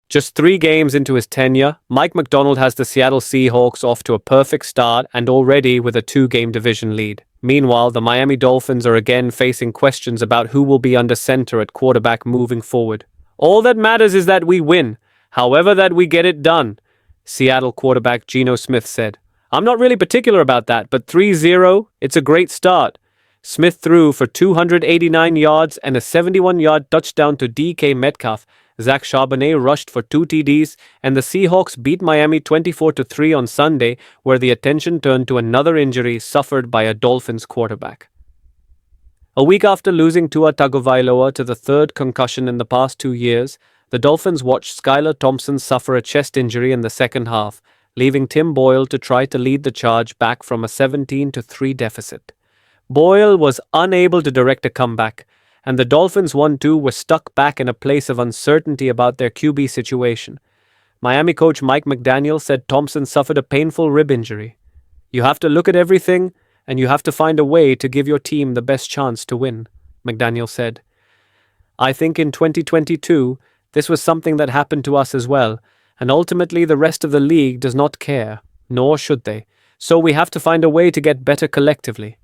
Just 3 games into his tenure, Mike Macdonald has the Seattle Seahawks off to a perfect start and already with a 2-game division lead. Meanwhile, the Miami Dolphins are again facing questions about who will be under center at quarterback moving forward. All that matters is that we win, however that we get it done, Seattle quarterback Geno Smith said. I'm not really particular about that, but 3-0, it's a great start. Smith threw for 289 yards and a 71-yard touchdown to DK Metcalf. Zach Charbonnet rushed for 2 TDs, and the Seahawks beat Miami 24-3 on Sunday, where the attention turned to another injury suffered by a Dolphins quarterback. A week after losing Tua Tagovailoa to the 3rd concussion in the past 2 years, the Dolphins watched Skylar Thompson suffer a chest injury in the second half, leaving Tim Boyle to try to lead the charge back from a 17-3 deficit. Boyle was unable to direct a comeback, and the Dolphins 1-2 were stuck back in a place of uncertainty about their QB situation. Miami coach Mike McDaniel said Thompson suffered a painful rib injury. You have to look at everything, and you have to find a way to give your team the best chance to win, McDaniel said. I think in 2022, this was something that happened to us as well, and ultimately the rest of the league does not care, nor should they, so we have to find a way to get better collectively.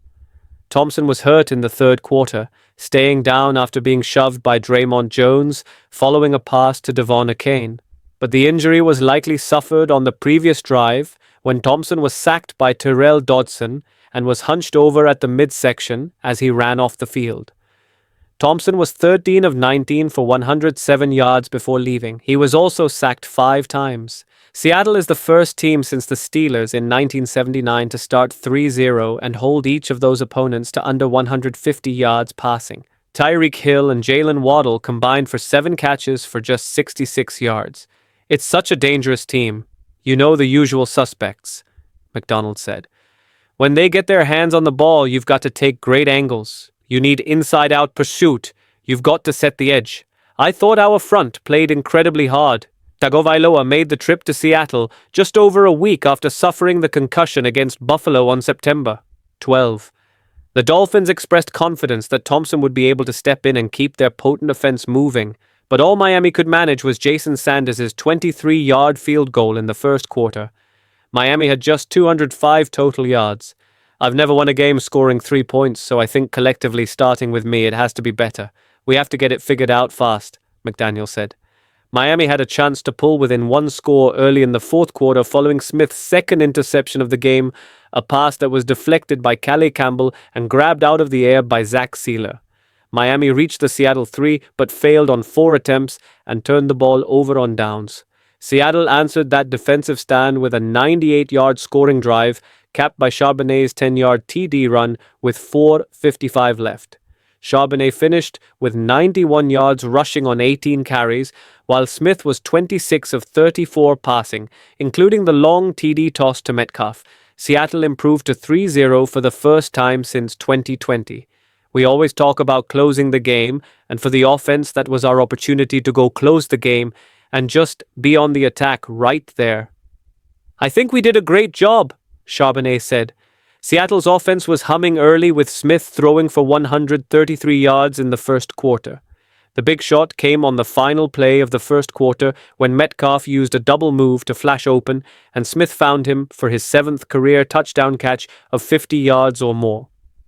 Thompson was hurt in the 3rd quarter, staying down after being shoved by Draymond Jones following a pass to Devon Achane. But the injury was likely suffered on the previous drive when Thompson was sacked by Terrell Dodson and was hunched over at the midsection as he ran off the field. Thompson was 13 of 19 for 107 yards before leaving. He was also sacked 5 times. Seattle is the first team since the Steelers in 1979 to start 3-0 and hold each of those opponents to under 150 yards passing. Tyreek Hill and Jalen Waddle combined for 7 catches for just 66 yards. It's such a dangerous team. You know the usual suspects, McDonald said. When they get their hands on the ball, you've got to take great angles. You need inside-out pursuit. You've got to set the edge. I thought our front played incredibly hard. Tagovailoa made the trip to Seattle just over a week after suffering the concussion against Buffalo on September 12. The Dolphins expressed confidence that Thompson would be able to step in and keep their potent offense moving, but all Miami could manage was Jason Sanders' 23-yard field goal in the first quarter. Miami had just 205 total yards. I've never won a game scoring 3 points, so I think collectively, starting with me, it has to be better. We have to get it figured out fast, McDaniel said. Miami had a chance to pull within 1 score early in the 4th quarter following Smith's 2nd interception of the game, a pass that was deflected by Calais Campbell and grabbed out of the air by Zach Sealer. Miami reached the Seattle 3 but failed on 4 attempts and turned the ball over on downs. Seattle answered that defensive stand with a 98-yard scoring drive, capped by Charbonnet's 10-yard TD run with 4:55 left. Charbonnet finished with 91 yards rushing on 18 carries, while Smith was 26 of 34 passing, including the long TD toss to Metcalf. Seattle improved to 3-0 for the first time since 2020. We always talk about closing the game, and for the offense, that was our opportunity to go close the game and just be on the attack right there. I think we did a great job, Charbonnet said. Seattle's offense was humming early with Smith throwing for 133 yards in the first quarter. The big shot came on the final play of the first quarter when Metcalf used a double move to flash open and Smith found him for his 7th career touchdown catch of 50 yards or more.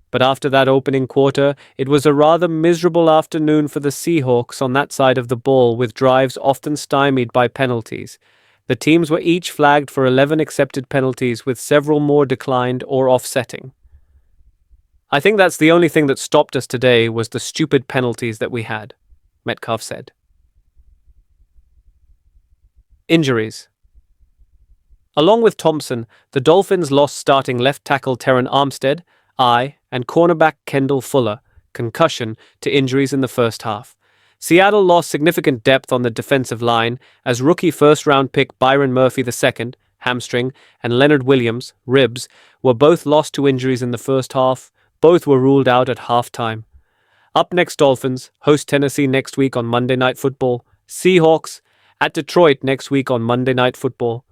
But after that opening quarter, it was a rather miserable afternoon for the Seahawks on that side of the ball, with drives often stymied by penalties. The teams were each flagged for 11 accepted penalties, with several more declined or offsetting. I think that's the only thing that stopped us today was the stupid penalties that we had, Metcalf said. Injuries. Along with Thompson, the Dolphins lost starting left tackle Teron Armstead, eye, and cornerback Kendall Fuller, concussion, to injuries in the first half. Seattle lost significant depth on the defensive line as rookie first-round pick Byron Murphy II, hamstring, and Leonard Williams, ribs, were both lost to injuries in the first half. Both were ruled out at halftime. Up next, Dolphins host Tennessee next week on Monday Night Football. Seahawks at Detroit next week on Monday Night Football.